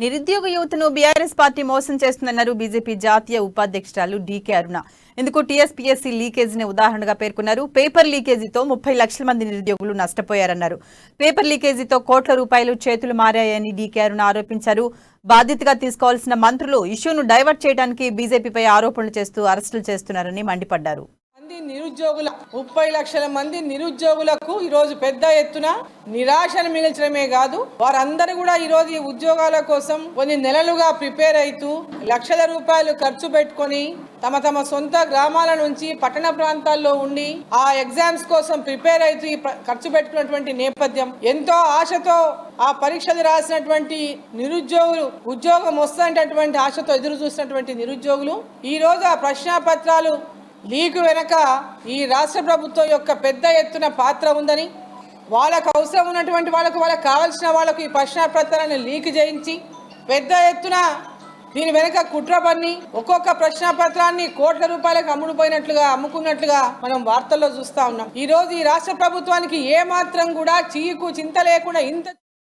నిరుద్యోగ యువతను BRS party మోసం చేస్తుందన్నారు బీజేపీ జాతీయ ఉపాధ్యక్షురాలు డీకే అరుణ. ఇందుకు టీఎస్పీఎస్సీ లీకేజీని ఉదాహరణగా పేర్కొన్నారు. పేపర్ లీకేజీతో 30 లక్షల మంది నిరుద్యోగులు నష్టపోయారన్నారు. పేపర్ లీకేజీతో కోట్ల రూపాయలు చేతులు మారాయని డీకే అరుణ ఆరోపించారు. బాధ్యతగా తీసుకోవాల్సిన మంత్రులు ఇష్యూను డైవర్ట్ చేయడానికి బీజేపీపై ఆరోపణలు చేస్తూ అరెస్టులు చేస్తున్నారని మండిపడ్డారు. నిరుద్యోగుల 30 లక్షల మంది నిరుద్యోగులకు ఈ రోజు పెద్ద ఎత్తున నిరాశను మిగిల్చడమే కాదు, వారందరూ కూడా ఈ రోజు ఈ ఉద్యోగాల కోసం కొన్ని నెలలుగా ప్రిపేర్ అవుతూ లక్షల రూపాయలు ఖర్చు పెట్టుకొని తమ సొంత గ్రామాల నుంచి పట్టణ ప్రాంతాల్లో ఉండి ఆ ఎగ్జామ్స్ కోసం ప్రిపేర్ అవుతూ ఖర్చు పెట్టుకున్నటువంటి నేపథ్యం, ఎంతో ఆశతో ఆ పరీక్షలు రాసినటువంటి నిరుద్యోగులు ఉద్యోగం వస్తున్నటువంటి ఆశతో ఎదురు చూసినటువంటి నిరుద్యోగులు ఈ రోజు ఆ ప్రశ్నాపత్రాలు లీకు వెనక ఈ రాష్ట్ర ప్రభుత్వం యొక్క పెద్ద ఎత్తున పాత్ర ఉందని, వాళ్ళకు అవసరం ఉన్నటువంటి వాళ్ళకు కావాల్సిన వాళ్ళకు ఈ ప్రశ్నాపత్రాలను లీక్ చేయించి పెద్ద ఎత్తున దీని వెనక కుట్ర పన్ని ఒక్కొక్క ప్రశ్నాపత్రాన్ని కోట్ల రూపాయలకు అమ్ముకున్నట్లుగా మనం వార్తల్లో చూస్తా ఉన్నాం. ఈ రోజు ఈ రాష్ట్ర ప్రభుత్వానికి ఏ మాత్రం కూడా చీకు చింత లేకుండా ఇంత